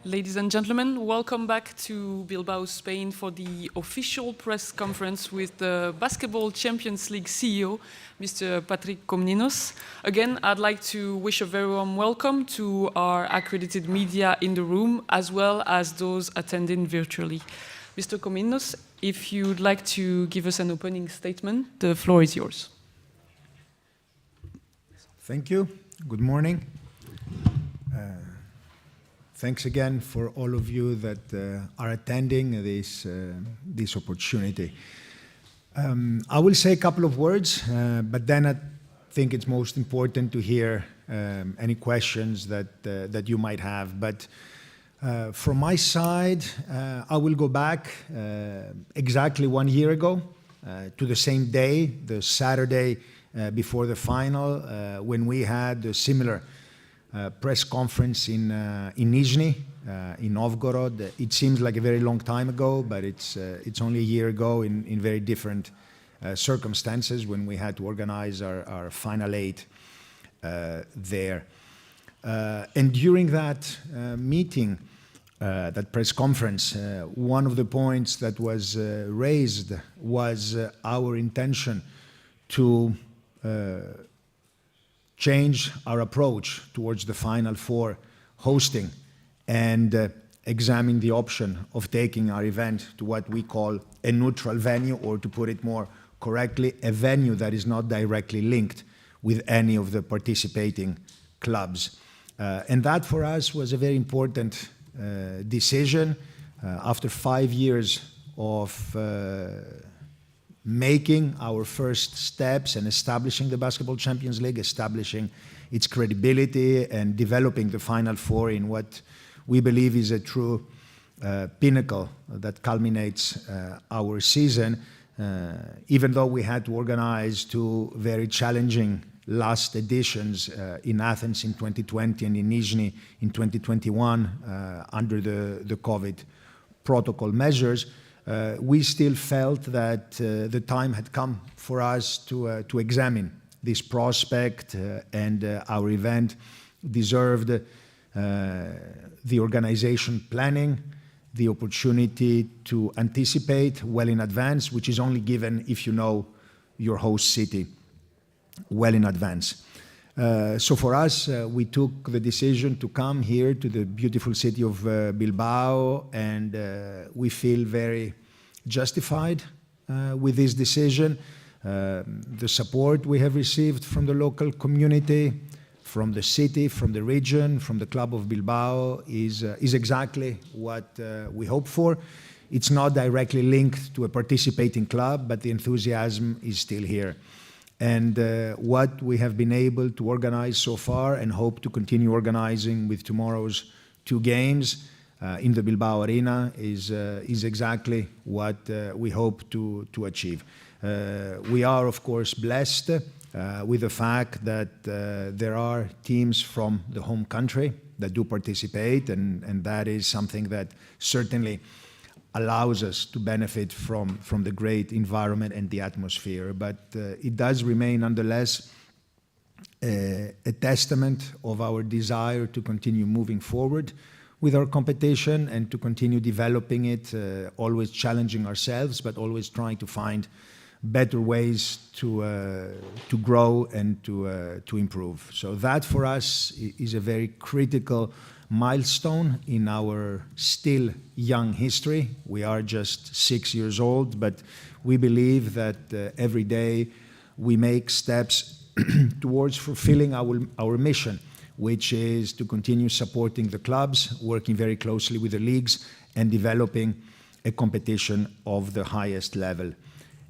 Ladies and gentlemen, welcome back to Bilbao, Spain for the official press conference with the Basketball Champions League CEO, Mr. Patrick Comninos. Again, I'd like to wish a very warm welcome to our accredited media in the room, as well as those attending virtually. Mr. Comninos, if you'd like to give us an opening statement, the floor is yours. Thank you. Good morning. Thanks again for all of you that are attending this opportunity. I will say a couple of words, but then I think it's most important to hear any questions that you might have. But from my side, I will go back exactly 1 year ago to the same day, the Saturday before the final, when we had a similar press conference in Nizhny, in Novgorod. It seems like a very long time ago, but it's only a year ago in very different circumstances when we had to organize our Final Eight there. And during that meeting, that press conference, one of the points that was raised was our intention to change our approach towards the Final Four hosting and examine the option of taking our event to what we call a neutral venue, or to put it more correctly, a venue that is not directly linked with any of the participating clubs. And that for us was a very important decision. After 5 years of making our first steps and establishing the Basketball Champions League, establishing its credibility and developing the Final Four in what we believe is a true pinnacle that culminates our season, even though we had to organize 2 very challenging last editions in Athens in 2020 and in Nizhny in 2021 under the COVID protocol measures. We still felt that the time had come for us to examine this prospect, and our event deserved the organization planning, the opportunity to anticipate well in advance, which is only given if you know your host city well in advance. So for us, we took the decision to come here to the beautiful city of Bilbao, and we feel very justified with this decision. The support we have received from the local community, from the city, from the region, from the club of Bilbao is exactly what we hope for. It's not directly linked to a participating club, but the enthusiasm is still here. And what we have been able to organize so far and hope to continue organizing with tomorrow's 2 games in the Bilbao Arena is exactly what we hope to achieve. We are, of course, blessed with the fact that there are teams from the home country that do participate, and that is something that certainly allows us to benefit from the great environment and the atmosphere. But it does remain, nonetheless, a testament of our desire to continue moving forward with our competition and to continue developing it, always challenging ourselves, but always trying to find better ways to grow and to improve. So that for us is a very critical milestone in our still young history. We are just 6 years old, but we believe that every day we make steps towards fulfilling our mission, which is to continue supporting the clubs, working very closely with the leagues, and developing a competition of the highest level.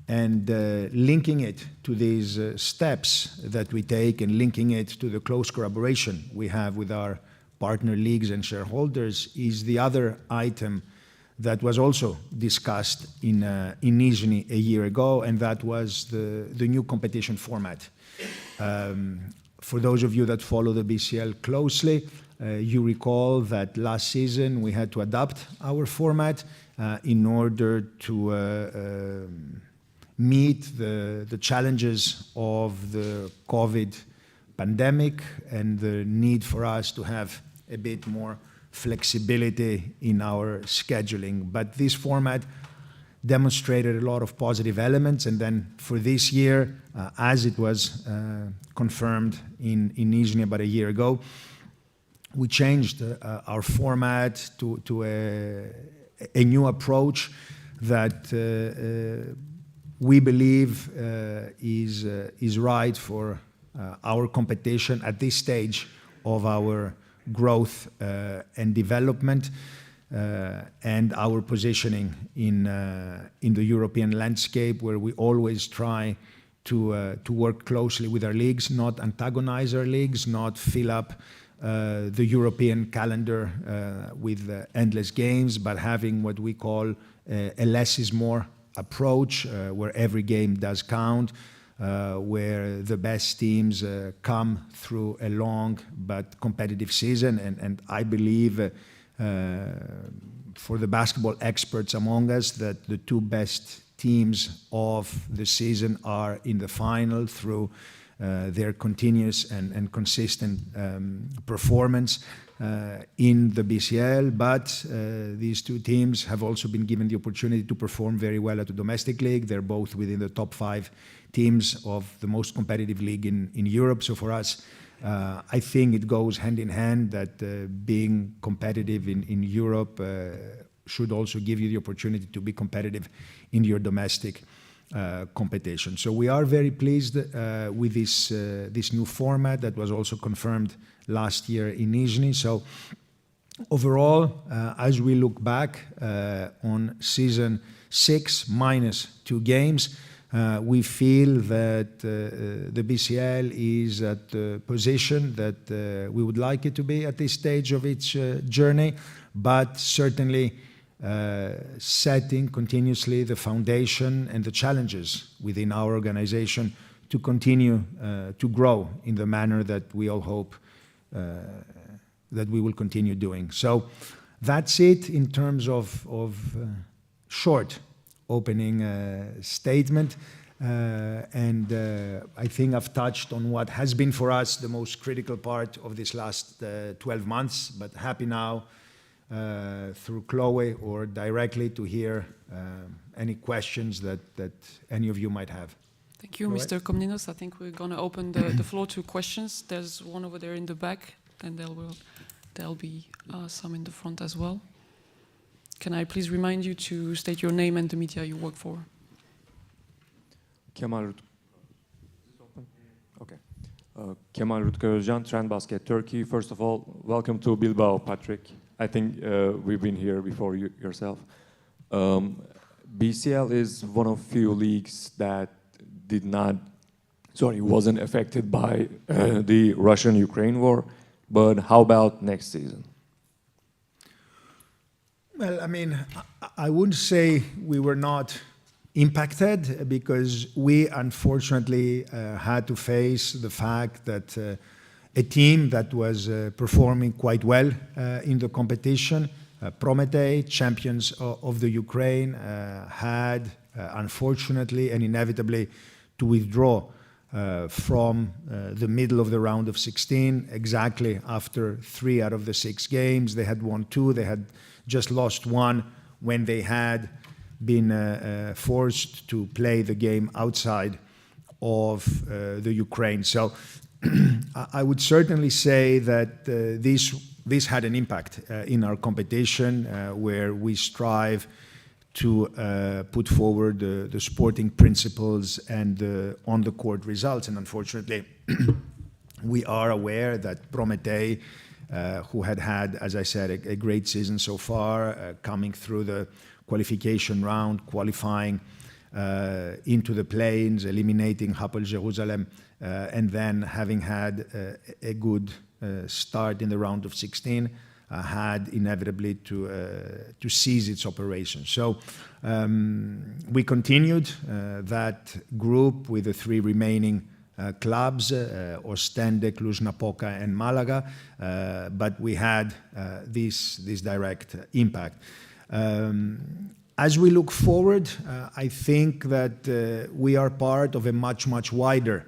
And linking it to these steps that we take and linking it to the close collaboration we have with our partner leagues and shareholders is the other item that was also discussed in Nizhny a year ago, and that was the new competition format. For those of you that follow the BCL closely, you recall that last season we had to adapt our format in order to meet the challenges of the COVID pandemic and the need for us to have a bit more flexibility in our scheduling. But this format demonstrated a lot of positive elements, and then for this year, as it was confirmed in Nizhny about a year ago, we changed our format to a new approach that we believe is right for our competition at this stage of our growth and development, and our positioning in the European landscape, where we always try to work closely with our leagues, not antagonize our leagues, not fill up the European calendar with endless games, but having what we call a less is more approach, where every game does count, where the best teams come through a long but competitive season. And I believe for the basketball experts among us that the two best teams of the season are in the final through their continuous and consistent performance in the BCL, but these two teams have also been given the opportunity to perform very well at the domestic league. They're both within the top 5 teams of the most competitive league in Europe. So for us, I think it goes hand in hand that being competitive in Europe should also give you the opportunity to be competitive in your domestic competition. So we are very pleased with this new format that was also confirmed last year in Nizhny. So overall, as we look back on season 6 minus 2 games, we feel that the BCL is at the position that we would like it to be at this stage of its journey, but certainly setting continuously the foundation and the challenges within our organization to continue to grow in the manner that we all hope that we will continue doing. So that's it in terms of short opening statement. And I think I've touched on what has been for us the most critical part of this last 12 months, but happy now through Chloe or directly to hear any questions that any of you might have. Thank you, Mr. Comninos. I think we're going to open the floor to questions. There's one over there in the back, and there'll be some in the front as well. Can I please remind you to state your name and the media you work for? Kemal Rutkar Özcan, Trend Basket Turkey. First of all, welcome to Bilbao, Patrick. I think we've been here before yourself. BCL is one of few leagues that wasn't affected by the Russian-Ukraine war. But how about next season? Well, I mean, I wouldn't say we were not impacted, because we unfortunately had to face the fact that a team that was performing quite well in the competition, Prometei, champions of the Ukraine, had unfortunately and inevitably to withdraw from the middle of the round of 16, exactly after 3 out of the 6 games. They had won 2, they had just lost 1 when they had been forced to play the game outside of the Ukraine. So I would certainly say that this had an impact in our competition, where we strive to put forward the sporting principles and on-the-court results. And unfortunately, we are aware that Prometei, who had, as I said, a great season so far, coming through the qualification round, qualifying into the play-ins, eliminating Hapoel Jerusalem, and then having had a good start in the round of 16, had inevitably to cease its operations. So we continued that group with the 3 remaining clubs, Ostende, Cluj-Napoca, and Malaga, but we had this direct impact. As we look forward, I think that we are part of a much wider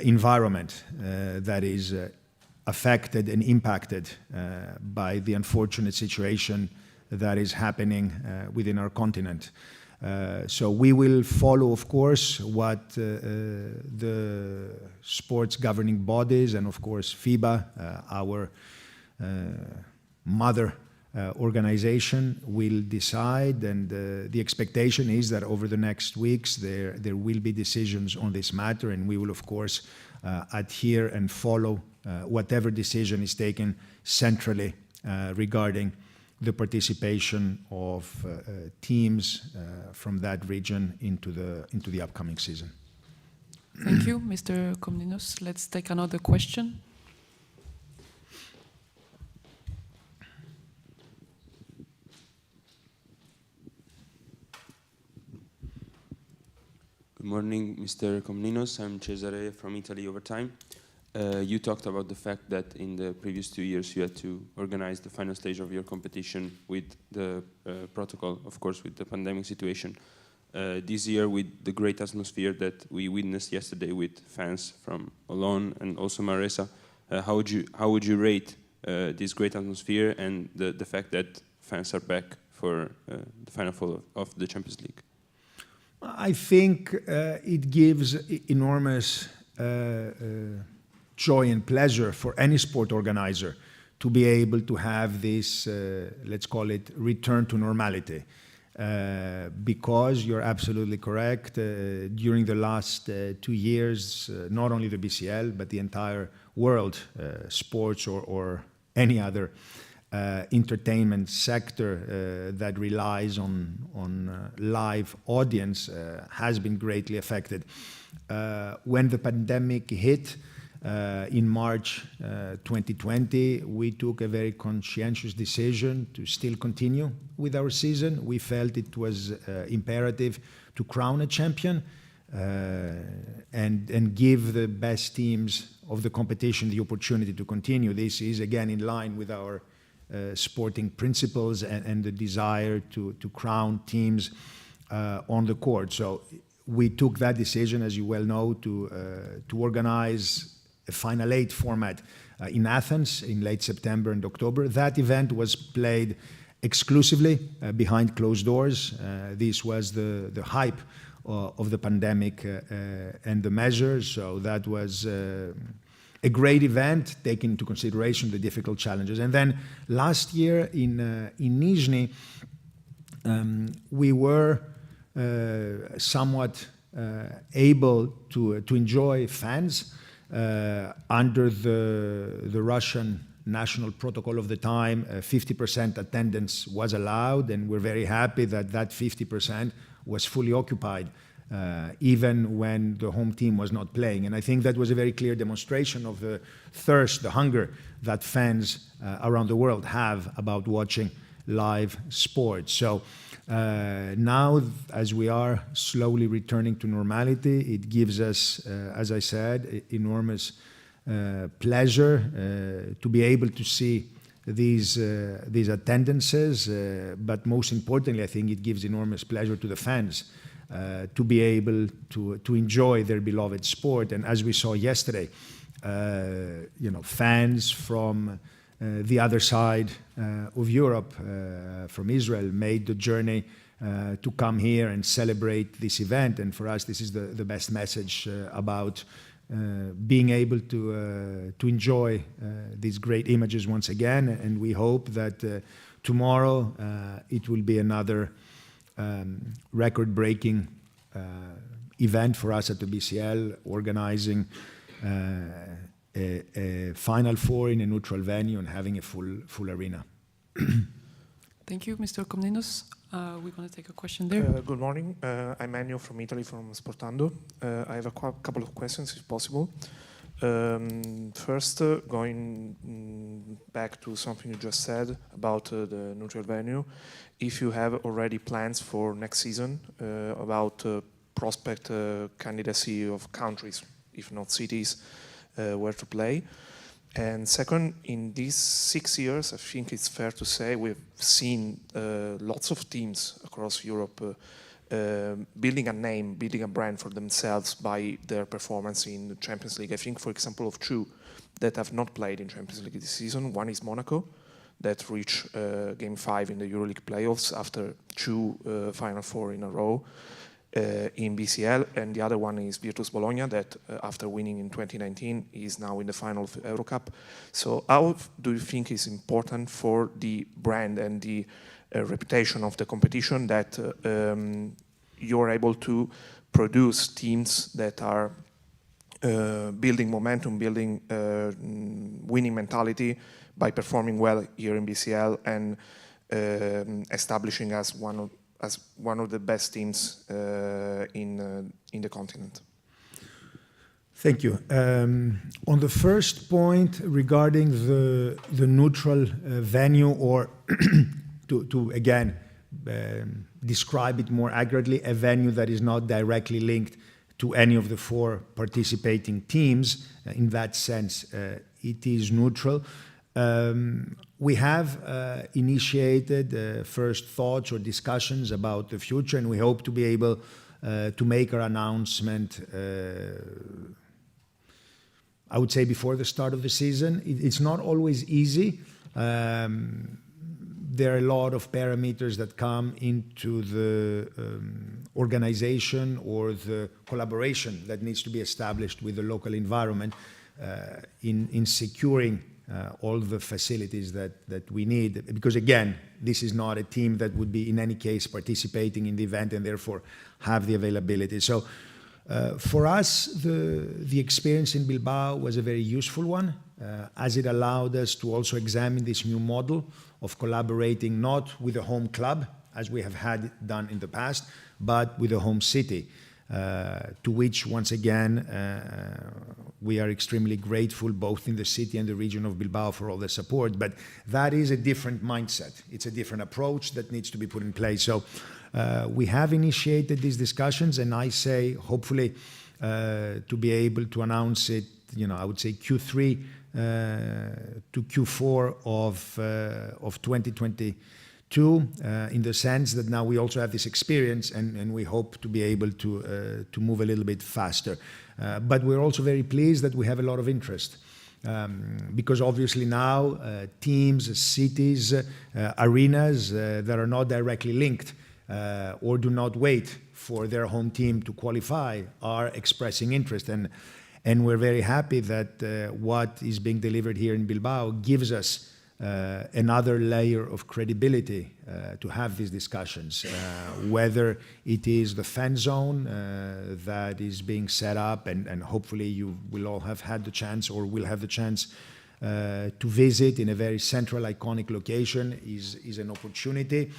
environment that is affected and impacted by the unfortunate situation that is happening within our continent. So we will follow, of course, what the sports governing bodies and, of course, FIBA, our mother organization, will decide. And the expectation is that over the next weeks there will be decisions on this matter, and we will, of course, adhere and follow whatever decision is taken centrally regarding the participation of teams from that region into the upcoming season. Thank you, Mr. Comninos. Let's take another question. Good morning, Mr. Comninos. I'm Cesare from Italy Overtime. You talked about the fact that in the previous 2 years you had to organize the final stage of your competition with the protocol, of course, with the pandemic situation. This year, with the great atmosphere that we witnessed yesterday with fans from Olon and also Maresa, how would you rate this great atmosphere and the fact that fans are back for the final four of the Champions League? I think it gives enormous joy and pleasure for any sport organizer to be able to have this, let's call it, return to normality. Because you're absolutely correct, during the last 2 years, not only the BCL, but the entire world, sports or any other entertainment sector that relies on live audience has been greatly affected. When the pandemic hit, in March 2020, we took a very conscientious decision to still continue with our season. We felt it was imperative to crown a champion and give the best teams of the competition the opportunity to continue. This is again in line with our sporting principles and the desire to crown teams on the court. So we took that decision, as you well know, to organize a Final Eight format in Athens in late September and October. That event was played exclusively behind closed doors. This was the hype of the pandemic and the measures. So that was a great event, taking into consideration the difficult challenges. And then last year in Nizhny, we were somewhat able to enjoy fans under the Russian national protocol of the time. 50% attendance was allowed, and we're very happy that that 50% was fully occupied, even when the home team was not playing. And I think that was a very clear demonstration of the thirst, the hunger that fans around the world have about watching live sports. So now, as we are slowly returning to normality, it gives us, as I said, enormous pleasure to be able to see these attendances. But most importantly, I think it gives enormous pleasure to the fans to be able to enjoy their beloved sport. And as we saw yesterday, fans from the other side of Europe, from Israel, made the journey to come here and celebrate this event. And for us, this is the best message about being able to enjoy these great images once again. And we hope that tomorrow it will be another record-breaking event for us at the BCL, organizing a Final Four in a neutral venue and having a full arena. Thank you, Mr. Comninos. We're going to take a question there. Good morning. I'm Ennio from Italy, from Sportando. I have a couple of questions, if possible. First, going back to something you just said about the neutral venue, if you have already plans for next season about prospect candidacy of countries, if not cities, where to play. And second, in these 6 years, I think it's fair to say we've seen lots of teams across Europe building a name, building a brand for themselves by their performance in the Champions League. I think, for example, of two, that have not played in Champions League this season. One is Monaco, that reached Game 5 in the EuroLeague playoffs after 2 Final Four in a row in BCL, and the other one is Virtus Bologna, that after winning in 2019 is now in the final of Eurocup. So how do you think is important for the brand and the reputation of the competition that you're able to produce teams that are building momentum, building winning mentality by performing well here in BCL and establishing as one of the best teams in the continent? Thank you. On the first point regarding the neutral venue, or to again describe it more accurately, a venue that is not directly linked to any of the 4 participating teams. In that sense, it is neutral. We have initiated first thoughts or discussions about the future, and we hope to be able to make our announcement, I would say, before the start of the season. It's not always easy. There are a lot of parameters that come into the organization or the collaboration that needs to be established with the local environment in securing all the facilities that we need. Because again, this is not a team that would be in any case participating in the event and therefore have the availability. So for us, the experience in Bilbao was a very useful one, as it allowed us to also examine this new model of collaborating not with a home club, as we have had done in the past, but with a home city, to which, once again, we are extremely grateful, both in the city and the region of Bilbao, for all the support. But that is a different mindset. It's a different approach that needs to be put in place. So we have initiated these discussions, and I say, hopefully, to be able to announce it, I would say Q3 to Q4 of 2022, in the sense that now we also have this experience, and we hope to be able to move a little bit faster. But we're also very pleased that we have a lot of interest, because obviously now teams, cities, arenas that are not directly linked or do not wait for their home team to qualify are expressing interest. And we're very happy that what is being delivered here in Bilbao gives us another layer of credibility to have these discussions, whether it is the fan zone that is being set up, and hopefully you will all have had the chance or will have the chance to visit in a very central, iconic location, is an opportunity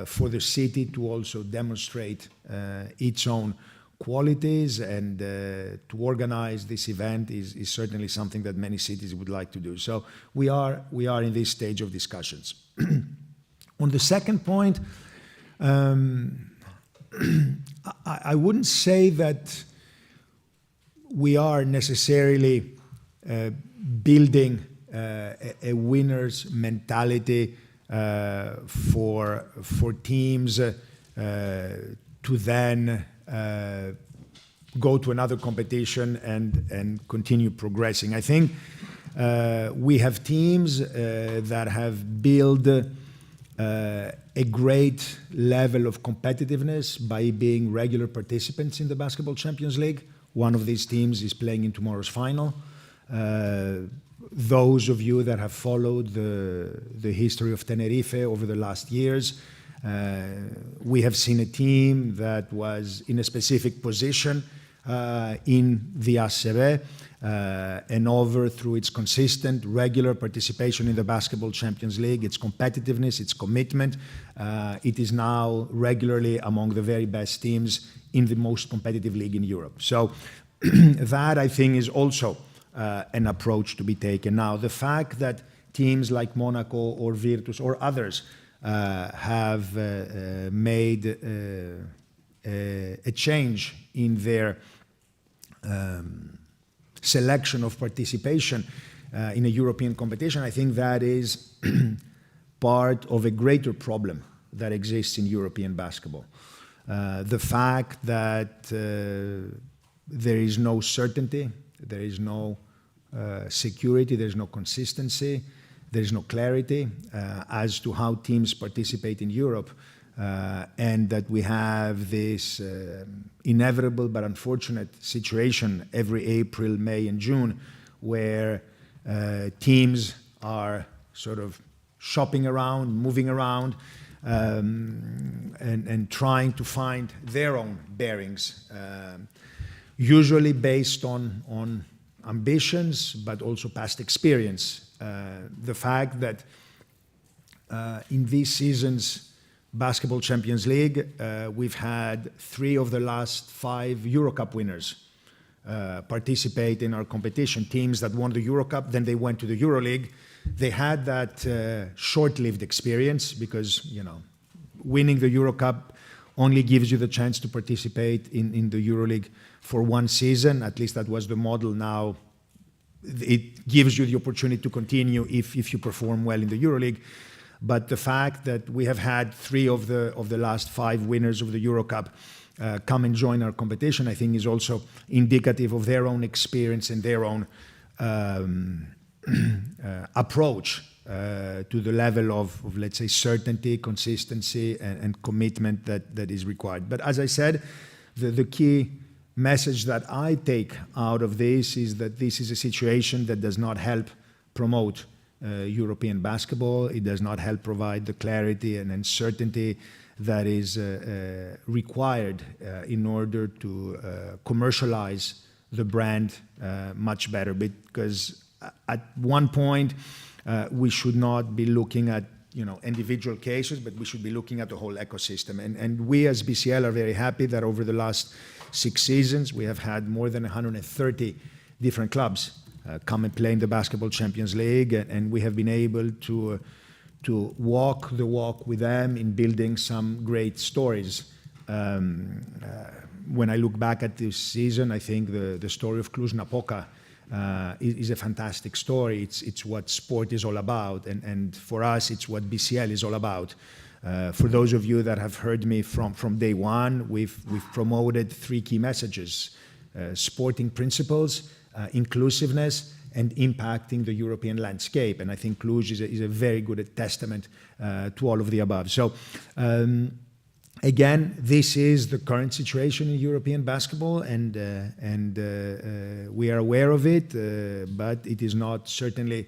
for the city to also demonstrate its own qualities, and to organize this event is certainly something that many cities would like to do. So we are in this stage of discussions. On the second point, I wouldn't say that we are necessarily building a winner's mentality for teams to then go to another competition and continue progressing. I think we have teams that have built a great level of competitiveness by being regular participants in the Basketball Champions League. One of these teams is playing in tomorrow's final. Those of you that have followed the history of Tenerife over the last years, we have seen a team that was in a specific position in the ACB, and over through its consistent, regular participation in the Basketball Champions League, its competitiveness, its commitment, it is now regularly among the very best teams in the most competitive league in Europe. So that, I think, is also an approach to be taken. Now, the fact that teams like Monaco or Virtus or others have made a change in their selection of participation in a European competition, I think that is part of a greater problem that exists in European basketball. The fact that there is no certainty, there is no security, there's no consistency, there's no clarity as to how teams participate in Europe, and that we have this inevitable but unfortunate situation every April, May, and June where teams are sort of shopping around, moving around, and trying to find their own bearings, usually based on ambitions, but also past experience. The fact that in this season's Basketball Champions League, we've had 3 of the last 5 Eurocup winners participate in our competition. Teams that won the Eurocup, then they went to the EuroLeague. They had that short-lived experience because, you know, winning the Eurocup only gives you the chance to participate in the EuroLeague for 1 season. At least that was the model. Now it gives you the opportunity to continue if you perform well in the EuroLeague. But the fact that we have had 3 of the last 5 winners of the Eurocup come and join our competition, I think is also indicative of their own experience and their own approach to the level of, let's say, certainty, consistency, and commitment that is required. But as I said, the key message that I take out of this is that this is a situation that does not help promote European basketball. It does not help provide the clarity and certainty that is required in order to commercialize the brand much better. Because at one point, we should not be looking at, you know, individual cases, but we should be looking at the whole ecosystem. And we as BCL are very happy that over the last 6 seasons, we have had more than 130 different clubs come and play in the Basketball Champions League, and we have been able to walk the walk with them in building some great stories. When I look back at this season, I think the story of Cluj-Napoca is a fantastic story. It's what sport is all about, and for us, it's what BCL is all about. For those of you that have heard me from day one, we've promoted 3 key messages: sporting principles, inclusiveness, and impacting the European landscape. And I think Cluj is a very good testament to all of the above. So again, this is the current situation in European basketball, and we are aware of it, but it is not certainly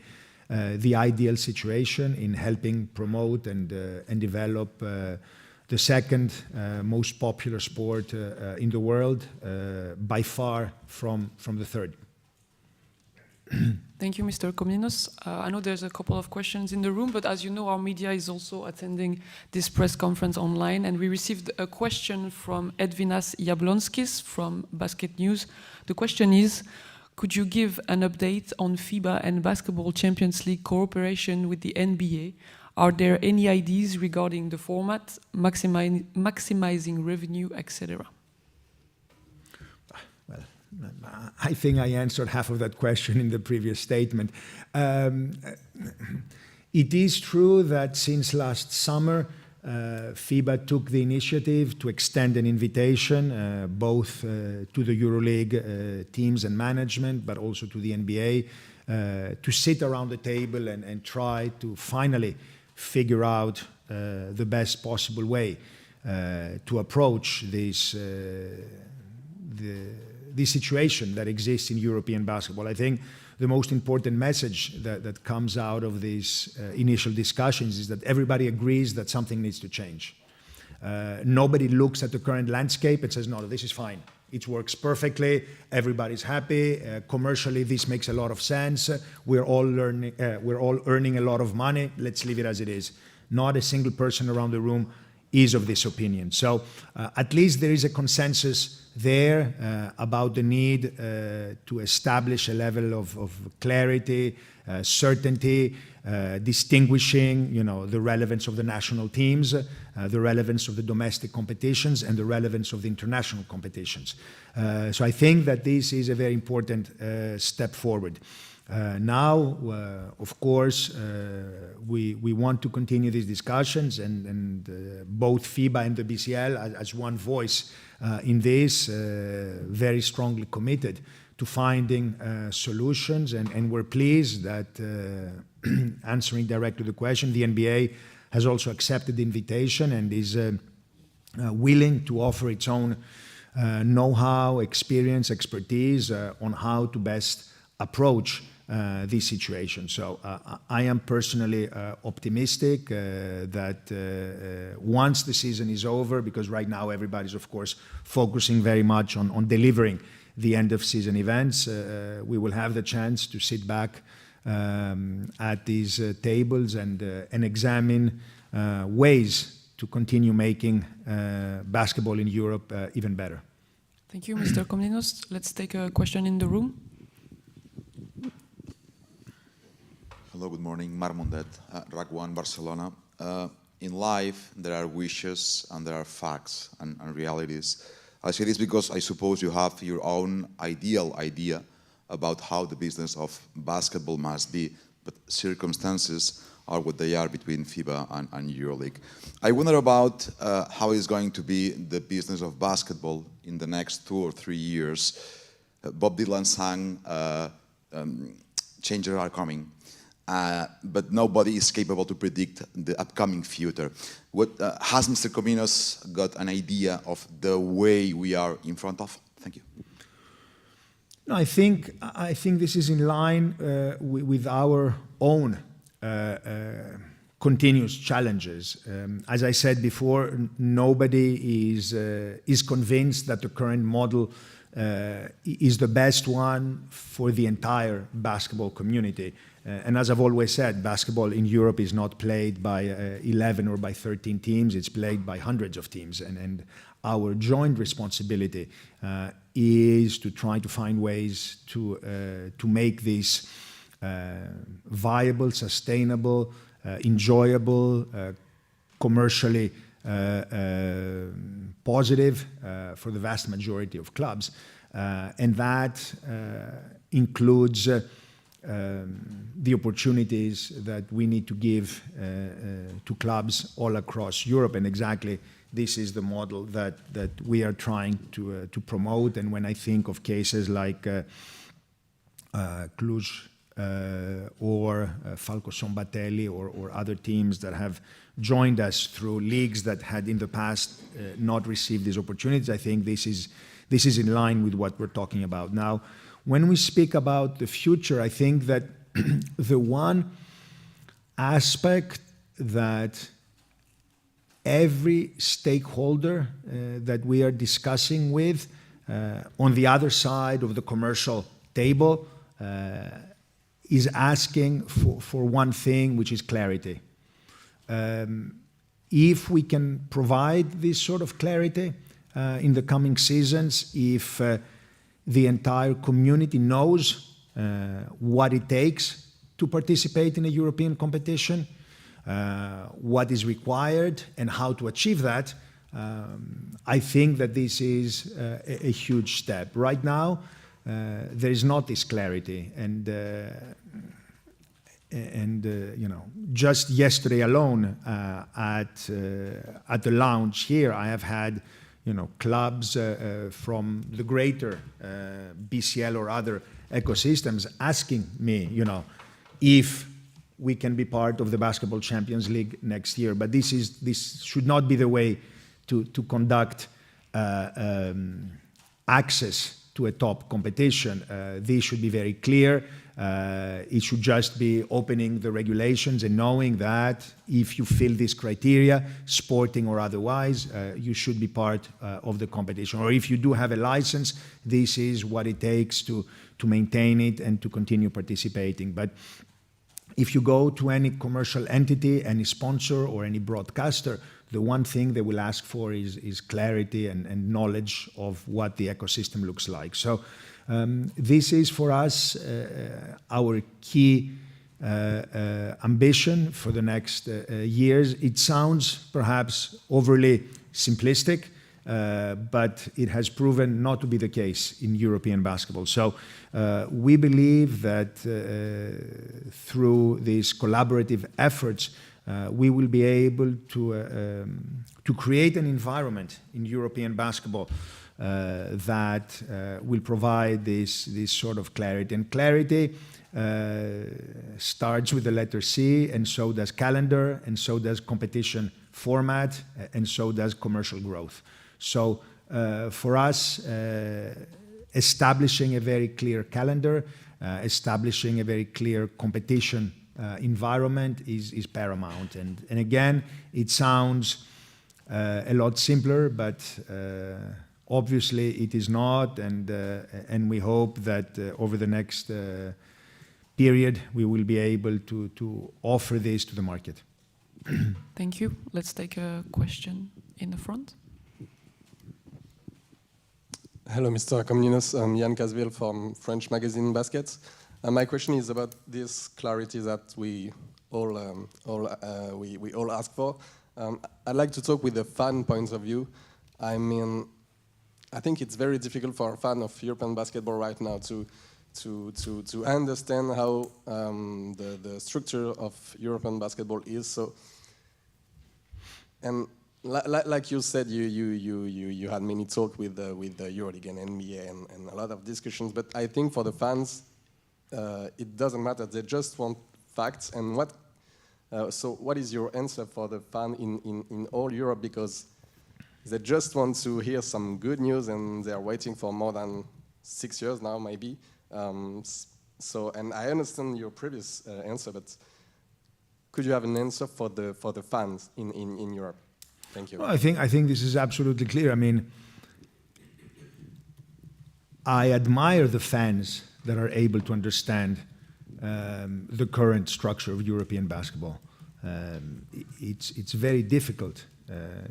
the ideal situation in helping promote and develop the second most popular sport in the world, by far from the third. Thank you, Mr. Comninos. I know there's a couple of questions in the room, but as you know, our media is also attending this press conference online, and we received a question from Edvinas Jablonskis from Basket News. The question is, could you give an update on FIBA and Basketball Champions League cooperation with the NBA? Are there any ideas regarding the format, maximizing revenue, etc.? Well, I think I answered half of that question in the previous statement. It is true that since last summer, FIBA took the initiative to extend an invitation both to the EuroLeague teams and management, but also to the NBA, to sit around the table and try to finally figure out the best possible way to approach this situation that exists in European basketball. I think the most important message that comes out of these initial discussions is that everybody agrees that something needs to change. Nobody looks at the current landscape and says, no, this is fine. It works perfectly. Everybody's happy. Commercially, this makes a lot of sense. We're all earning a lot of money. Let's leave it as it is. Not a single person around the room is of this opinion. So at least there is a consensus there about the need to establish a level of clarity, certainty, distinguishing, the relevance of the national teams, the relevance of the domestic competitions, and the relevance of the international competitions. So I think that this is a very important step forward. Now, of course, we want to continue these discussions, and both FIBA and the BCL, as one voice in this, very strongly committed finding solutions, and we're pleased that, answering directly the question, the NBA has also accepted the invitation and is willing to offer its own know-how, experience, expertise on how to best approach this situation. So I am personally optimistic that once the season is over, because right now everybody's of course focusing very much on delivering the end of season events, we will have the chance to sit back at these tables and examine ways to continue making basketball in Europe even better. Thank you, Mr. Comninos. Let's take a question in the room. Hello, good morning. Marc Mundet, RAC1, Barcelona. In life, there are wishes and there are facts and realities. I say this because I suppose you have your own ideal idea about how the business of basketball must be, but circumstances are what they are between FIBA and EuroLeague. I wonder about how is going to be the business of basketball in the next 2 or 3 years. Bob Dylan sang, changes are coming. But nobody is capable to predict the upcoming future. Has Mr. Comninos got an idea of the way we are in front of? Thank you. No, I think this is in line with our own continuous challenges. As I said before, nobody is convinced that the current model is the best one for the entire basketball community. And as I've always said, basketball in Europe is not played by 11 or by 13 teams, it's played by hundreds of teams. And our joint responsibility is to try to find ways to make this viable, sustainable, enjoyable, commercially positive for the vast majority of clubs. And that includes the opportunities that we need to give to clubs all across Europe, and exactly this is the model that we are trying to promote. And when I think of cases like Cluj or Falco Sombatelli or other teams that have joined us through leagues that had in the past not received these opportunities, I think this is in line with what we're talking about now. When we speak about the future, I think that the one aspect that every stakeholder that we are discussing with on the other side of the commercial table is asking for one thing, which is clarity. If we can provide this sort of clarity in the coming seasons, if the entire community knows what it takes to participate in a European competition, what is required and how to achieve that, I think that this is a huge step. Right now, there is not this clarity, and you know, just yesterday alone at the lounge here, I have had clubs from the greater BCL or other ecosystems asking me, if we can be part of the Basketball Champions League next year. But this should not be the way to conduct access to a top competition. This should be very clear. It should just be opening the regulations and knowing that if you fill this criteria, sporting or otherwise, you should be part of the competition. Or if you do have a license, this is what it takes to maintain it and to continue participating. But if you go to any commercial entity, any sponsor or any broadcaster, the one thing they will ask for is clarity and knowledge of what the ecosystem looks like. So this is for us our key ambition for the next years. It sounds perhaps overly simplistic, but it has proven not to be the case in European basketball. So we believe that through these collaborative efforts, we will be able to create an environment in European basketball that will provide this sort of clarity. And clarity starts with the letter C, and so does calendar, and so does competition format, and so does commercial growth. So for us, establishing a very clear calendar, establishing a very clear competition environment is paramount. And again, it sounds a lot simpler, but obviously it is not, and we hope that over the next period we will be able to offer this to the market. Thank you. Let's take a question in the front. Hello, Mr. Comninos. I'm Yann Casville from French magazine Baskets. My question is about this clarity that we all ask for. I'd like to talk with the fan point of view. I mean, I think it's very difficult for a fan of European basketball right now to understand how the structure of European basketball is. So, and like you said, you had many talk with the EuroLeague and NBA and a lot of discussions. But I think for the fans, it doesn't matter. They just want facts. And so what is your answer for the fan in all Europe? Because they just want to hear some good news, and they are waiting for more than 6 years now, maybe. So, and I understand your previous answer, but could you have an answer for the fans in Europe? Thank you. Well, I think this is absolutely clear. I mean, I admire the fans that are able to understand the current structure of European basketball. It's very difficult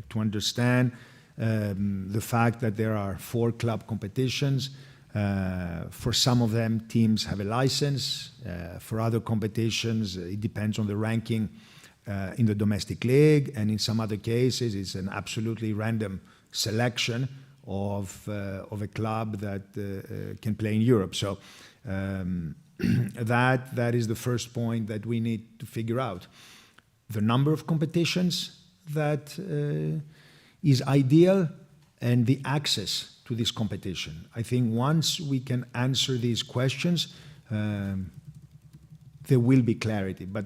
to understand the fact that there are 4 club competitions. For some of them, teams have a license. For other competitions, it depends on the ranking in the domestic league, and in some other cases, it's an absolutely random selection of a club that can play in Europe. So that is the first point that we need to figure out. The number of competitions that is ideal, and the access to this competition. I think once we can answer these questions, there will be clarity. But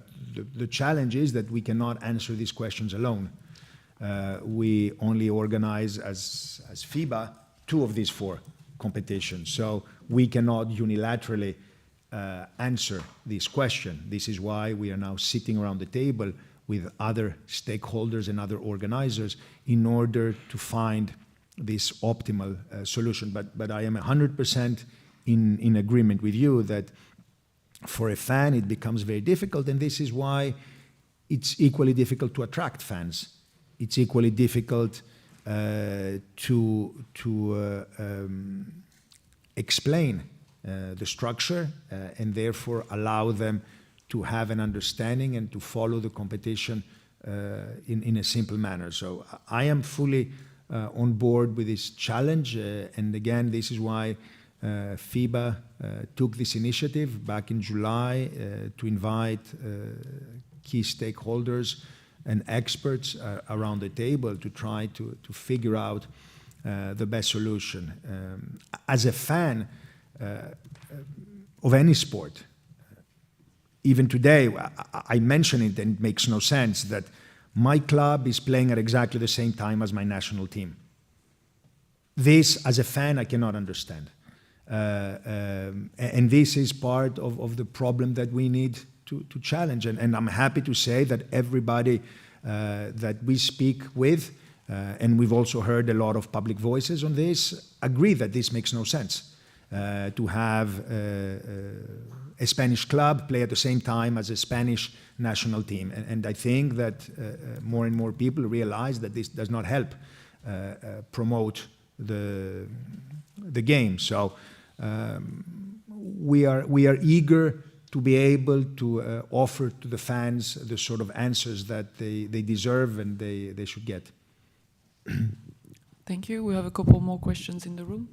the challenge is that we cannot answer these questions alone. We only organize, as FIBA, 2 of these 4 competitions. So we cannot unilaterally answer this question. This is why we are now sitting around the table with other stakeholders and other organizers in order to find this optimal solution. But I am 100% in agreement with you that for a fan it becomes very difficult, and this is why it's equally difficult to attract fans. It's equally difficult to explain the structure and therefore allow them to have an understanding and to follow the competition in a simple manner. So I am fully on board with this challenge, and again, this is why FIBA took this initiative back in July to invite key stakeholders and experts around the table to try to figure out the best solution. As a fan of any sport, even today, I mention it and it makes no sense that my club is playing at exactly the same time as my national team. This, as a fan, I cannot understand. And this is part of the problem that we need to challenge. And I'm happy to say that everybody that we speak with, and we've also heard a lot of public voices on this, agree that this makes no sense. To have a Spanish club play at the same time as a Spanish national team. And I think that more and more people realize that this does not help promote the game. So we are eager to be able to offer to the fans the sort of answers that they deserve and they should get. Thank you. We have a couple more questions in the room.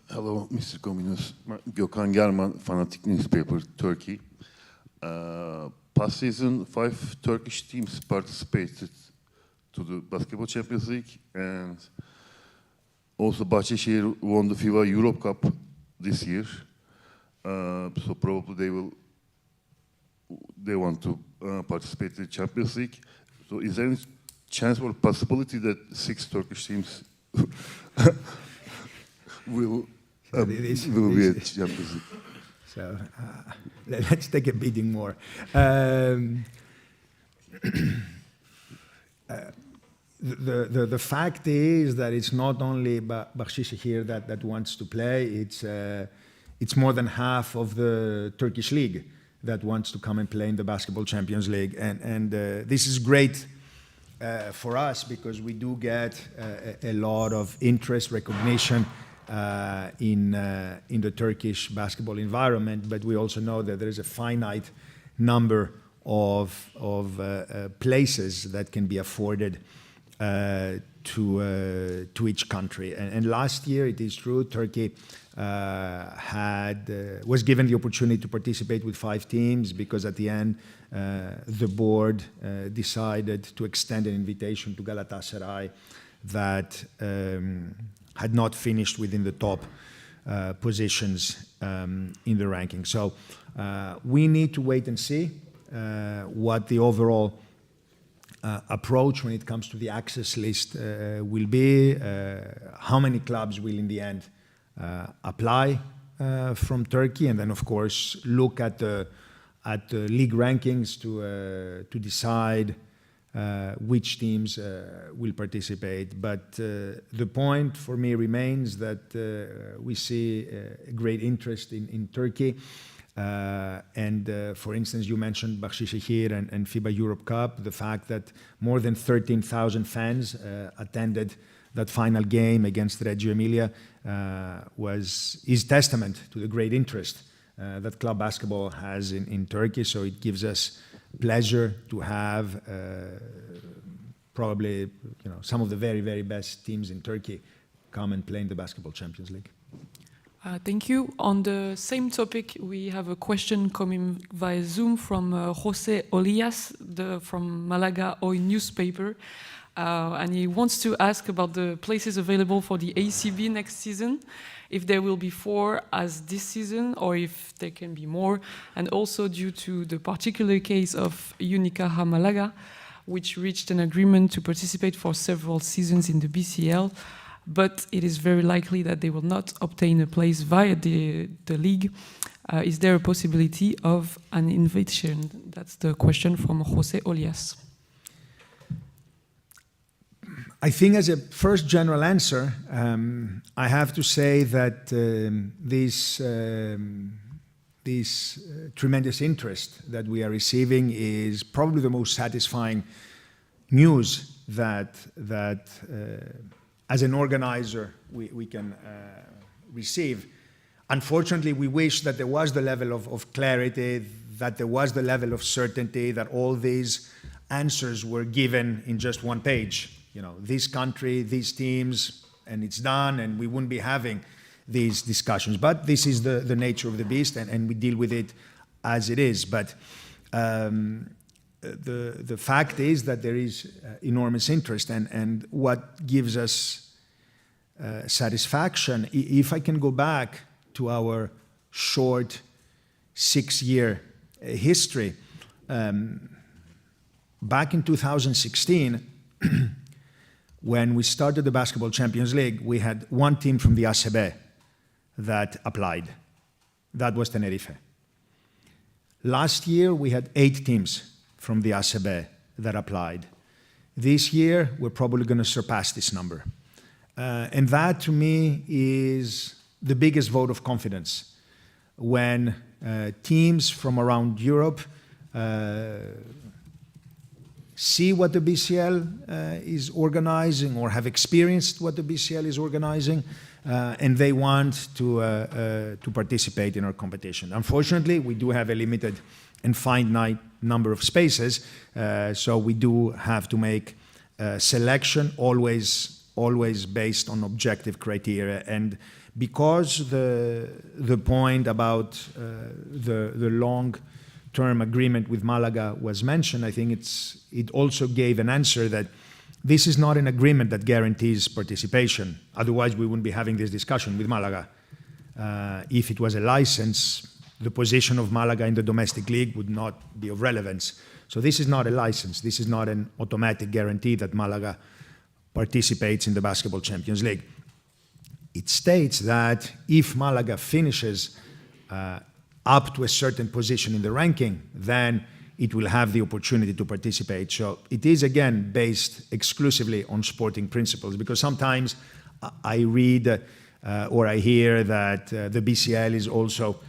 Hello, Mr. Comninos. Gökhan German, Fanatic Newspaper, Turkey. Past season, 5 Turkish teams participated to the Basketball Champions League, and Also, Başakşehir won the FIBA Europe Cup this year, so probably they want to participate in the Champions League. So, is there any chance or possibility that 6 Turkish teams will be at Champions League? So let's take a beating more. The fact is that it's not only Başakşehir that wants to play. It's more than half of the Turkish league that wants to come and play in the Basketball Champions League, and this is great for us because we do get a lot of interest, recognition in the Turkish basketball environment, but we also know that there is a finite number of places that can be afforded to each country. And last year, it is true, Turkey was given the opportunity to participate with 5 teams because at the end, the board decided to extend an invitation to Galatasaray that had not finished within the top positions in the ranking. So we need to wait and see what the overall approach when it comes to the access list will be, how many clubs will in the end apply from Turkey, and then of course look at the league rankings to decide which teams will participate. But the point for me remains that we see a great interest in Turkey. For instance, you mentioned Başakşehir and FIBA Europe Cup, the fact that more than 13,000 fans attended that final game against Reggio Emilia is testament to the great interest that club basketball has in Turkey. So it gives us pleasure to have probably some of the very, very best teams in Turkey come and play in the Basketball Champions League. Thank you. On the same topic, we have a question coming via Zoom from José Olias from Malaga Hoy newspaper. And he wants to ask about the places available for the ACB next season, if there will be 4 as this season or if there can be more, and also due to the particular case of Unicaja Malaga, which reached an agreement to participate for several seasons in the BCL, but it is very likely that they will not obtain a place via the league. Is there a possibility of an invitation? That's the question from José Olias. I think as a first general answer, I have to say that this tremendous interest that we are receiving is probably the most satisfying news that as an organizer we can receive. Unfortunately, we wish that there was the level of clarity, that there was the level of certainty, that all these answers were given in just one page. This country, these teams, and it's done, and we wouldn't be having these discussions. But this is the nature of the beast, and we deal with it as it is. But the fact is that there is enormous interest, and what gives us satisfaction, if I can go back to our short 6-year history, back in 2016, when we started the Basketball Champions League, we had one team from the ACB that applied. That was Tenerife. Last year, we had 8 teams from the ACB that applied. This year, we're probably going to surpass this number. And that, to me, is the biggest vote of confidence. When teams from around Europe see what the BCL is organizing or have experienced what the BCL is organizing, and they want to participate in our competition. Unfortunately, we do have a limited and finite number of spaces, so we do have to make selection always based on objective criteria. And because the point about the long-term agreement with Malaga was mentioned, I think it also gave an answer that this is not an agreement that guarantees participation. Otherwise, we wouldn't be having this discussion with Malaga. If it was a license, the position of Malaga in the domestic league would not be of relevance. So this is not a license. This is not an automatic guarantee that Malaga participates in the Basketball Champions League. It states that if Malaga finishes up to a certain position in the ranking, then it will have the opportunity to participate. So it is, again, based exclusively on sporting principles, because sometimes I read or I hear that the BCL is also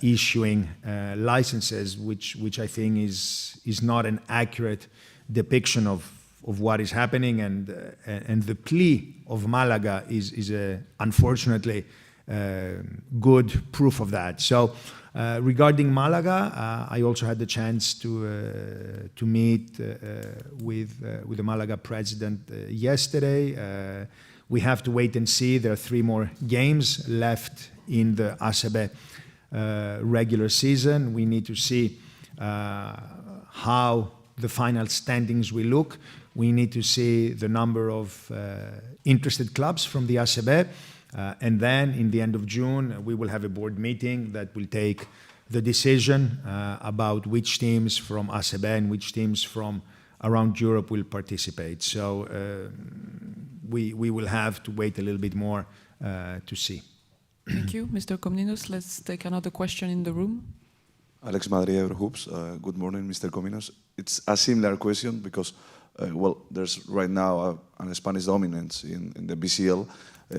issuing licenses, which I think is not an accurate depiction of what is happening, and the plea of Malaga is unfortunately good proof of that. So regarding Malaga, I also had the chance to meet with the Malaga president yesterday. We have to wait and see. There are 3 more games left in the ACB regular season. We need to see how the final standings will look. We need to see the number of interested clubs from the ACB. And then, in the end of June, we will have a board meeting that will take the decision about which teams from ACB and which teams from around Europe will participate. So we will have to wait a little bit more to see. Thank you, Mr. Comninos. Let's take another question in the room. Alex Madrid, Eurohoops. Good morning, Mr. Comninos. It's a similar question because, well, there's right now a Spanish dominance in the BCL,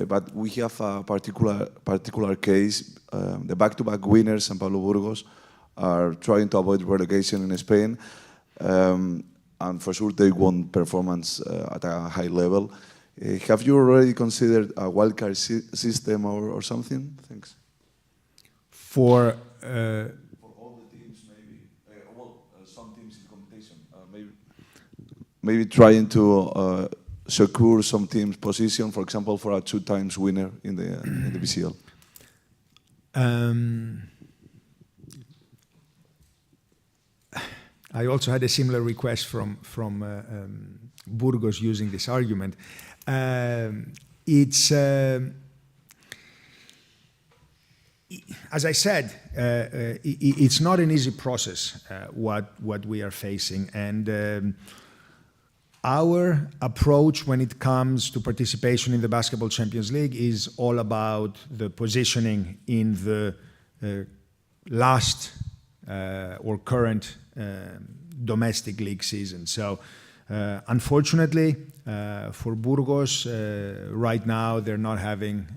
but we have a particular case. The back-to-back winners, San Pablo Burgos, are trying to avoid relegation in Spain, and for sure they want performance at a high level. Have you already considered a wildcard system or something? Thanks. For all the teams, maybe. Some teams in competition. Maybe trying to secure some teams' position, for example, for a 2 times winner in the BCL. I also had a similar request from Burgos using this argument. It's as I said, it's not an easy process what we are facing, and our approach when it comes to participation in the Basketball Champions League is all about the positioning in the last or current domestic league season. So unfortunately for Burgos, right now they're not having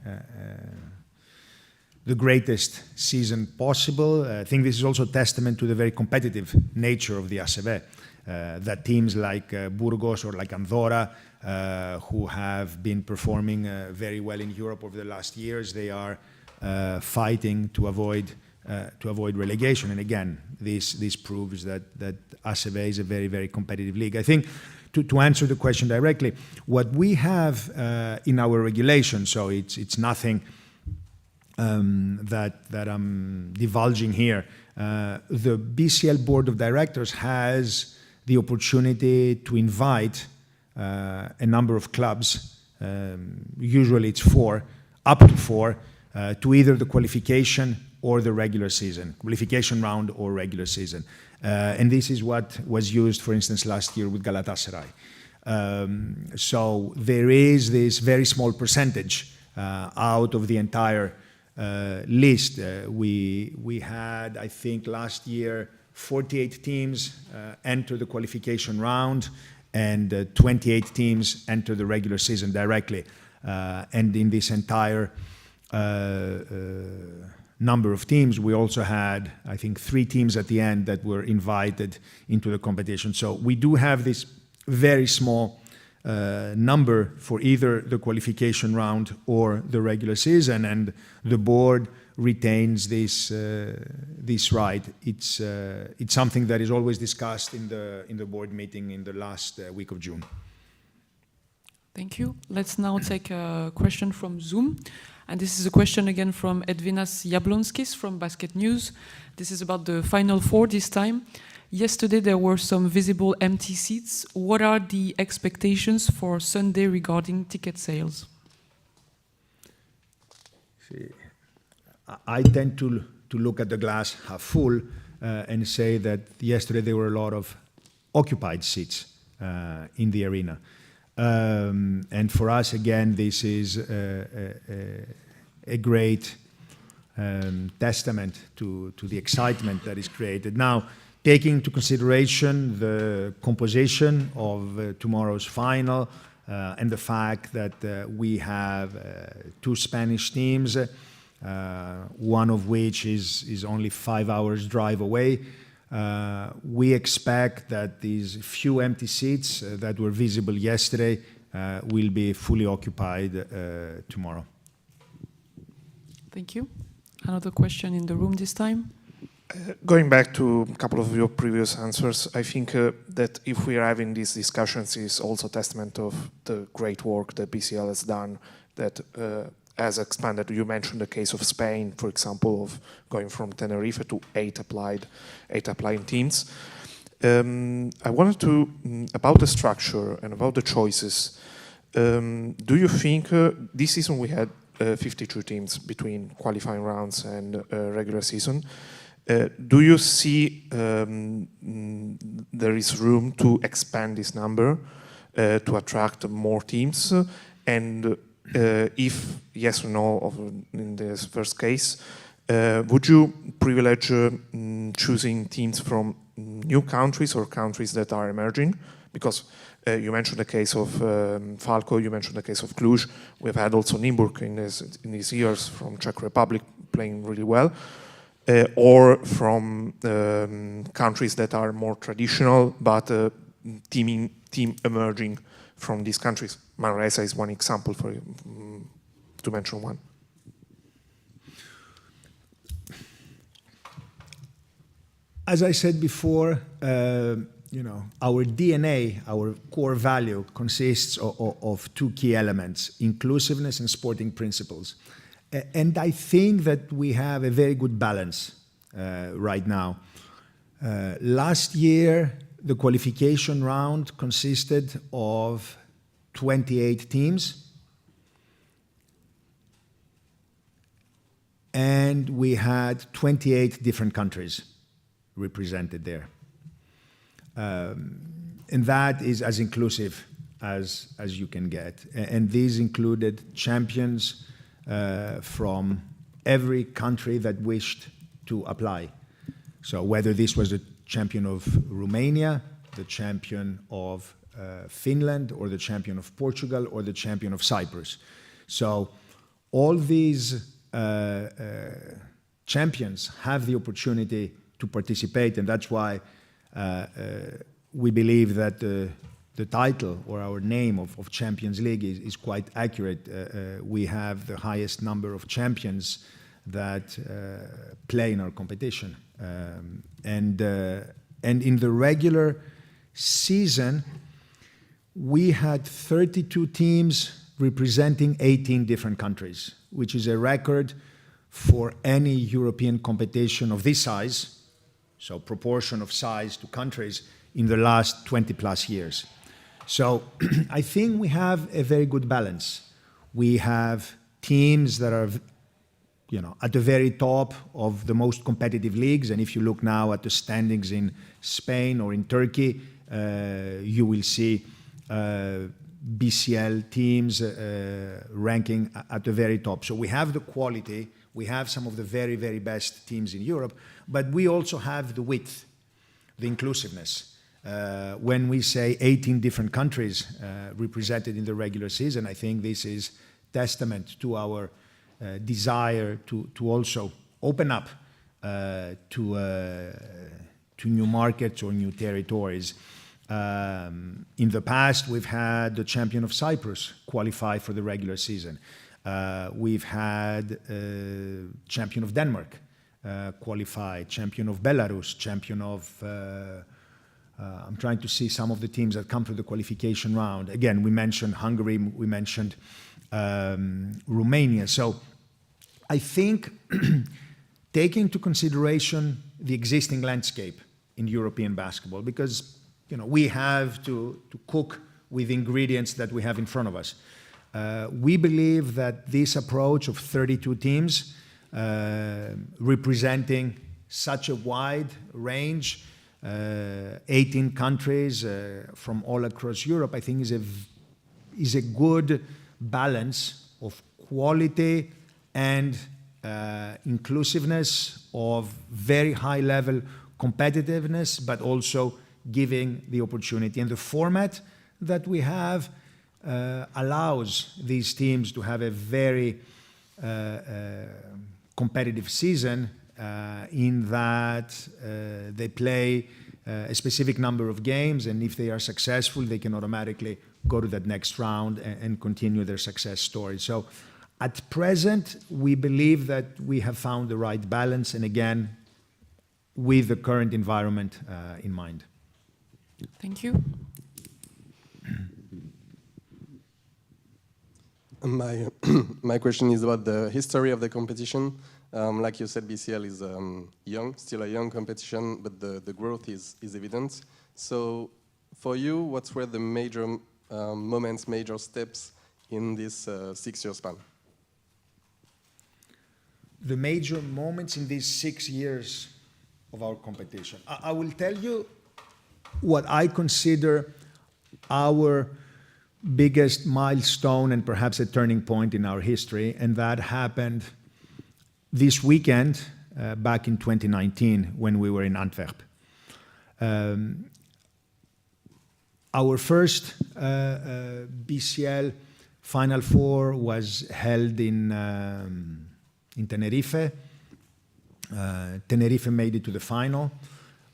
the greatest season possible. I think this is also testament to the very competitive nature of the ACB. That teams like Burgos or like Andorra, who have been performing very well in Europe over the last years, they are fighting to avoid relegation. And again, this proves that ACB is a very, very competitive league. I think to answer the question directly, what we have in our regulation, so it's nothing that I'm divulging here. The BCL Board of Directors has the opportunity to invite a number of clubs, usually it's 4, up to 4, to either the qualification or the regular season, qualification round or regular season. And this is what was used, for instance, last year with Galatasaray. So there is this very small percentage out of the entire list. We had, I think, last year, 48 teams enter the qualification round, and 28 teams enter the regular season directly. And in this entire number of teams, we also had, I think, 3 teams at the end that were invited into the competition. So we do have this very small number for either the qualification round or the regular season, and the board retains this right. It's something that is always discussed in the board meeting in the last week of June. Thank you. Let's now take a question from Zoom. And this is a question again from Edvinas Jablonskis from Basket News. This is about the Final Four this time. Yesterday there were some visible empty seats. What are the expectations for Sunday regarding ticket sales? I tend to look at the glass half full and say that yesterday there were a lot of occupied seats in the arena. And for us, again, this is a great testament to the excitement that is created. Now, taking into consideration the composition of tomorrow's final and the fact that we have two Spanish teams, one of which is only 5 hours drive away, we expect that these few empty seats that were visible yesterday will be fully occupied tomorrow. Thank you. Another question in the room this time. Going back to a couple of your previous answers, I think that if we are having these discussions is also a testament of the great work that BCL has done, that has expanded. You mentioned the case of Spain, for example, of going from Tenerife to eight applied teams. I wanted to, about the structure and about the choices, do you think this season we had 52 teams between qualifying rounds and regular season? Do you see there is room to expand this number to attract more teams? And if yes or no, in this first case, would you privilege choosing teams from new countries or countries that are emerging? Because you mentioned the case of Falco, you mentioned the case of Cluj. We've had also Nymburk in these years from Czech Republic playing really well. Or from countries that are more traditional, but team emerging from these countries. Manresa is one example, to mention one. As I said before, our DNA, our core value, consists of two key elements: inclusiveness and sporting principles. And I think that we have a very good balance right now. Last year, the qualification round consisted of 28 teams. And we had 28 different countries represented there. And that is as inclusive as you can get. And these included champions from every country that wished to apply. So whether this was the champion of Romania, the champion of Finland, or the champion of Portugal, or the champion of Cyprus. So all these champions have the opportunity to participate, and that's why we believe that the title or our name of Champions League is quite accurate. We have the highest number of champions that play in our competition. And in the regular season, we had 32 teams representing 18 different countries, which is a record for any European competition of this size, so proportion of size to countries, in the last 20 plus years. So I think we have a very good balance. We have teams that are, at the very top of the most competitive leagues. And if you look now at the standings in Spain or in Turkey, you will see BCL teams ranking at the very top. So we have the quality. We have some of the very, very best teams in Europe. But we also have the width, the inclusiveness. When we say 18 different countries represented in the regular season, I think this is testament to our desire to also open up to new markets or new territories. In the past, we've had the champion of Cyprus qualify for the regular season. We've had champion of Denmark qualify, champion of Belarus, champion of I'm trying to see some of the teams that come through the qualification round. Again, we mentioned Hungary, we mentioned Romania. So I think taking into consideration the existing landscape, in European basketball because we have to cook with ingredients that we have in front of us. We believe that this approach of 32 teams representing such a wide range, 18 countries from all across Europe, I think is a good balance of quality and inclusiveness, of very high level competitiveness, but also giving the opportunity. And the format that we have allows these teams to have a very competitive season in that they play a specific number of games, and if they are successful, they can automatically go to that next round and continue their success story. So at present, we believe that we have found the right balance, and again, with the current environment in mind. Thank you. My question is about the history of the competition. Like you said, BCL is young, still a young competition, but the growth is evident. So for you, what were the major moments, major steps in this 6-year span? The major moments in these 6 years of our competition. I will tell you what I consider our biggest milestone and perhaps a turning point in our history, and that happened this weekend back in 2019 when we were in Antwerp. Our first BCL Final Four was held in Tenerife. Tenerife made it to the final.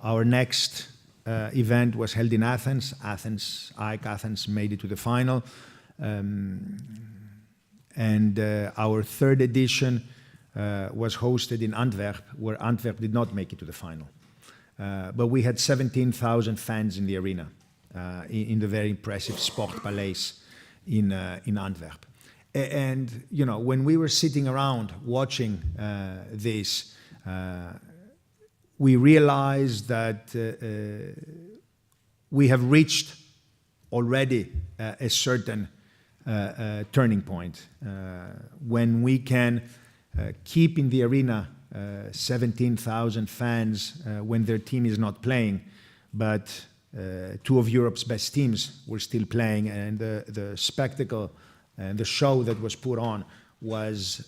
Our next event was held in Athens. AEK Athens made it to the final. And our third edition was hosted in Antwerp, where Antwerp did not make it to the final. But we had 17,000 fans in the arena, in the very impressive Sportpaleis in Antwerp. And, when we were sitting around watching this, we realized that we have reached already a certain turning point. When we can keep in the arena 17,000 fans when their team is not playing, but two of Europe's best teams were still playing, and the spectacle and the show that was put on was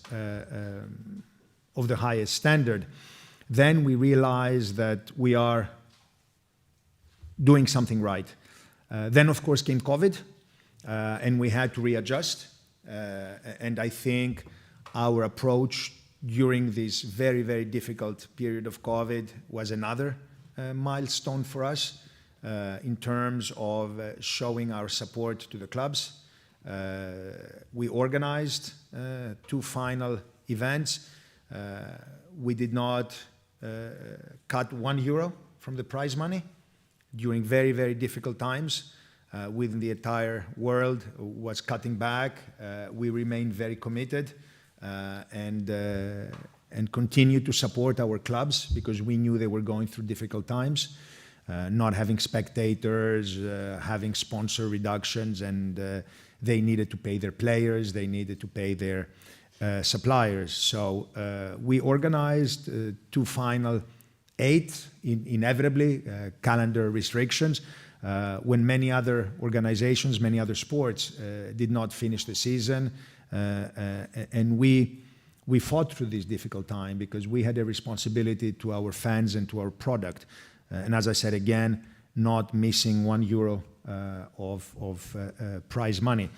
of the highest standard, then we realized that we are doing something right. Then, of course, came COVID, and we had to readjust. And I think our approach during this very, very difficult period of COVID was another milestone for us in terms of showing our support to the clubs. We organized 2 final events. We did not cut €1 from the prize money during very, very difficult times when the entire world was cutting back. We remained very committed and continued to support our clubs because we knew they were going through difficult times, not having spectators, having sponsor reductions, and they needed to pay their players, they needed to pay their suppliers. So we organized 2 final 8, inevitably calendar restrictions, when many other organizations, many other sports did not finish the season. And we fought through this difficult time because we had a responsibility to our fans and to our product. And as I said again, not missing €1 of prize money.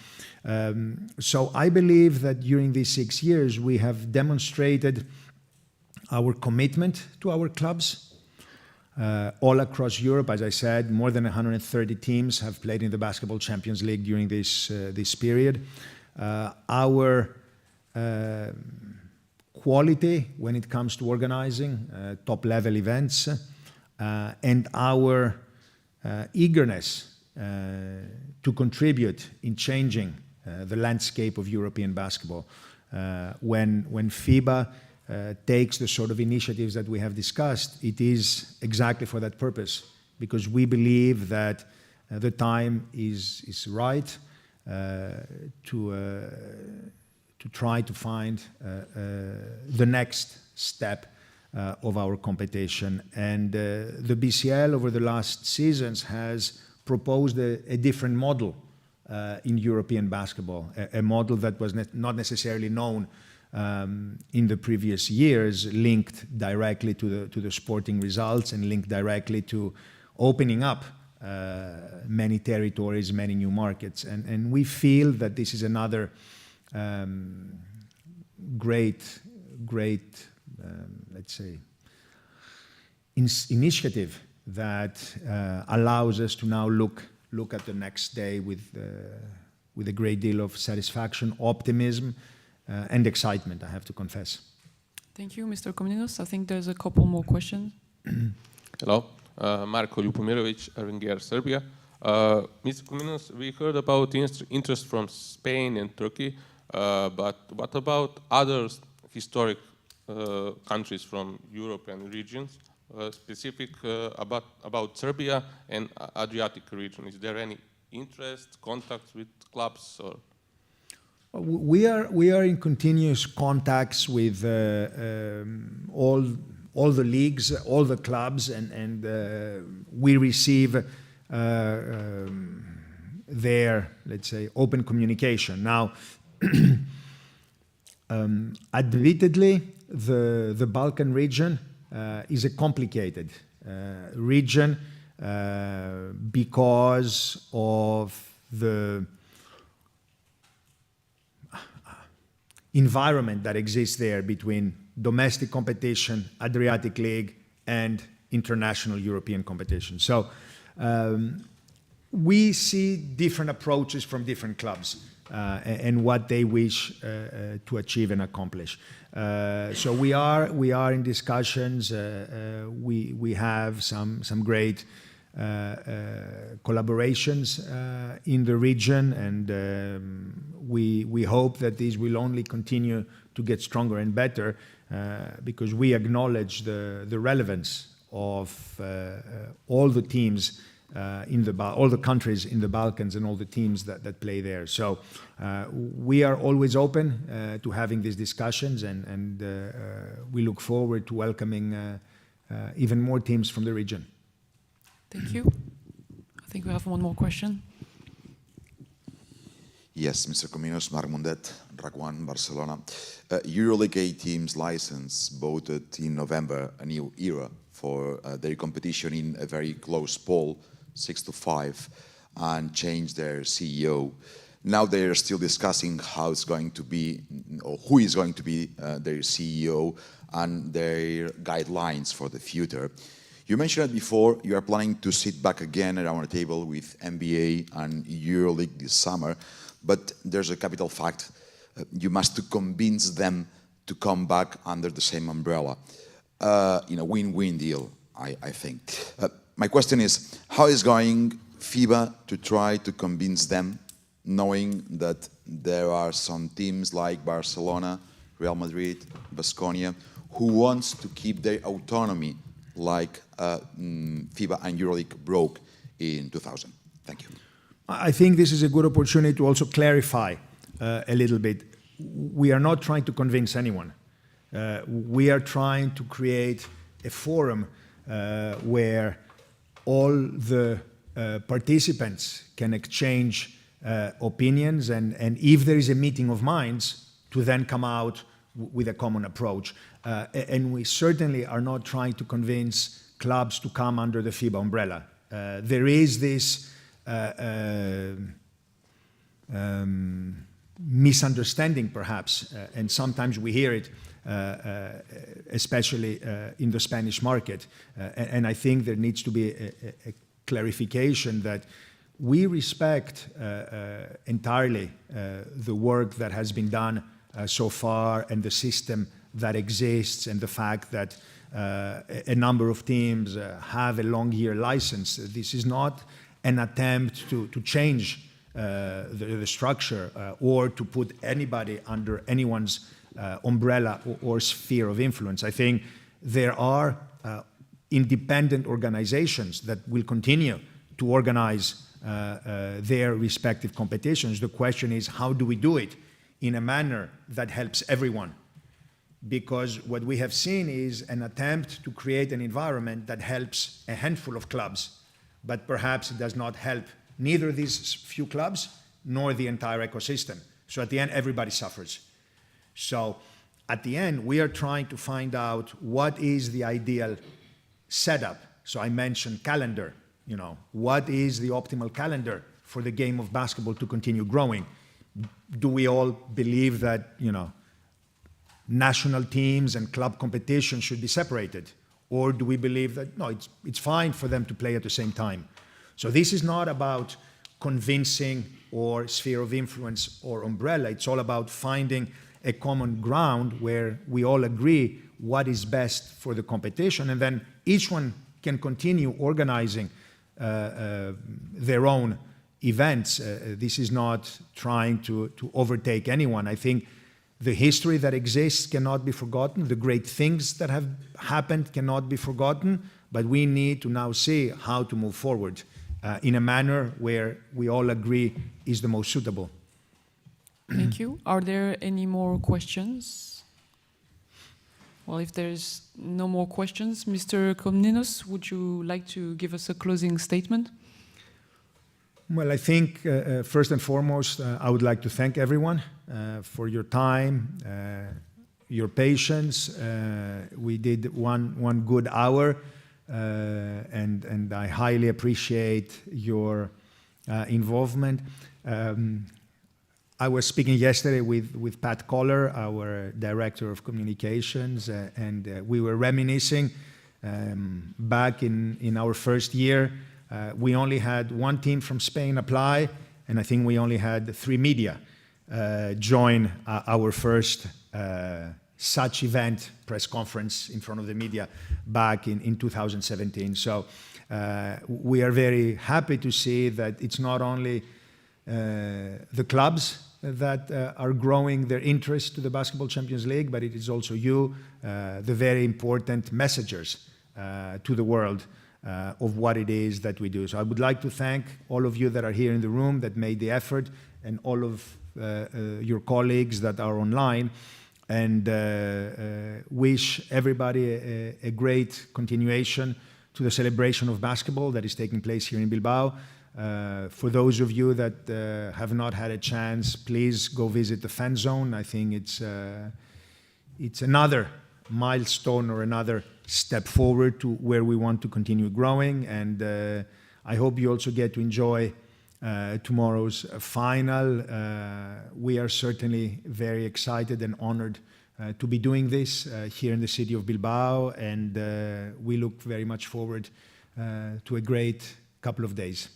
So I believe that during these 6 years, we have demonstrated our commitment to our clubs. All across Europe, as I said, more than 130 teams have played in the Basketball Champions League during this period. Our quality when it comes to organizing top-level events and our eagerness to contribute in changing the landscape of European basketball. When FIBA takes the sort of initiatives that we have discussed, it is exactly for that purpose, because we believe that the time is right to try to find the next step of our competition. And the BCL over the last seasons has proposed a different model in European basketball, a model that was not necessarily known in the previous years, linked directly to the sporting results and linked directly to opening up many territories, many new markets. And we feel that this is another great, let's say, initiative that allows us to now look at the next day with a great deal of satisfaction, optimism, and excitement, I have to confess. Thank you, Mr. Comninos. I think there's a couple more questions. Hello, Marko Ljupomirovic, Ringier, Serbia. Mr. Comninos, we heard about interest from Spain and Turkey, but what about other historic countries from Europe and regions, specific about Serbia and Adriatic region? Is there any interest, contacts with clubs? Or? We are in continuous contacts with all the leagues, all the clubs, and we receive their, let's say, open communication. Now, admittedly, the Balkan region is a complicated region because of the environment that exists there between domestic competition, Adriatic League, and international European competition. So we see different approaches from different clubs and what they wish to achieve and accomplish. So we are in discussions. We have some great collaborations in the region, and we hope that these will only continue to get stronger and better because we acknowledge the relevance of all the teams all the countries in the Balkans and all the teams that play there. So we are always open to having these discussions, and we look forward to welcoming even more teams from the region. Thank you. I think we have one more question. Yes, Mr. Comninos, Marc Mundet, RAC 1, Barcelona. EuroLeague A team's license voted in November a new era for their competition in a very close poll, 6-5, and changed their CEO. Now they are still discussing how it's going to be, or who is going to be their CEO and their guidelines for the future. You mentioned it before, you are planning to sit back again around a table with NBA and EuroLeague this summer, but there's a capital fact. You must convince them to come back under the same umbrella in a win-win deal, I think. My question is, how is going FIBA to try to convince them, knowing that there are some teams like Barcelona, Real Madrid, Baskonia, who wants to keep their autonomy like FIBA and EuroLeague broke in 2000? Thank you. I think this is a good opportunity to also clarify a little bit. We are not trying to convince anyone. We are trying to create a forum where all the participants can exchange opinions, and if there is a meeting of minds, to then come out with a common approach. And we certainly are not trying to convince clubs to come under the FIBA umbrella. There is this misunderstanding, perhaps, and sometimes we hear it, especially in the Spanish market. And I think there needs to be a clarification that we respect entirely the work that has been done so far and the system that exists and the fact that a number of teams have a long-year license. This is not an attempt to change the structure or to put anybody under anyone's umbrella or sphere of influence. I think there are independent organizations that will continue to organize their respective competitions. The question is, how do we do it in a manner that helps everyone? Because what we have seen is an attempt to create an environment that helps a handful of clubs, but perhaps it does not help neither these few clubs nor the entire ecosystem. So at the end, everybody suffers. So at the end, we are trying to find out what is the ideal setup. So I mentioned calendar, what is the optimal calendar for the game of basketball to continue growing? Do we all believe that, national teams and club competition should be separated? Or do we believe that, no, it's fine for them to play at the same time? So this is not about convincing or sphere of influence or umbrella. It's all about finding a common ground where we all agree what is best for the competition, and then each one can continue organizing their own events. This is not trying to overtake anyone. I think the history that exists cannot be forgotten. The great things that have happened cannot be forgotten, but we need to now see how to move forward in a manner where we all agree is the most suitable. Thank you. Are there any more questions? Well, if there's no more questions, Mr. Comninos, would you like to give us a closing statement? Well, I think first and foremost, I would like to thank everyone for your time, your patience. We did one good hour, and I highly appreciate your involvement. I was speaking yesterday with Pat Koller, our Director of Communications, and we were reminiscing back in our first year. We only had one team from Spain apply, and I think we only had 3 media join our first such event, press conference in front of the media back in 2017. So we are very happy to see that it's not only the clubs that are growing their interest to the Basketball Champions League, but it is also you, the very important messengers to the world of what it is that we do. So I would like to thank all of you that are here in the room that made the effort, and all of your colleagues that are online, and wish everybody a great continuation to the celebration of basketball that is taking place here in Bilbao. For those of you that have not had a chance, please go visit the fan zone. I think it's another milestone or another step forward to where we want to continue growing, and I hope you also get to enjoy tomorrow's final. We are certainly very excited and honored to be doing this here in the city of Bilbao, and we look very much forward to a great couple of days.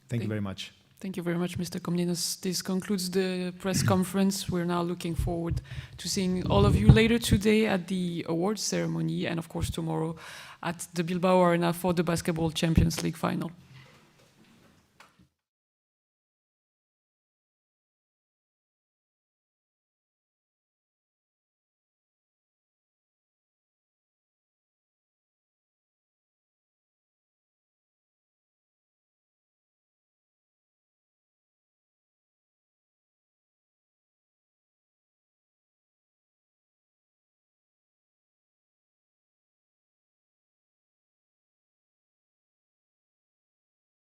Thank you very much. Thank you very much, Mr. Comninos. This concludes the press conference. We're now looking forward to seeing all of you later today at the awards ceremony, and of course tomorrow at the Bilbao Arena for the Basketball Champions League final.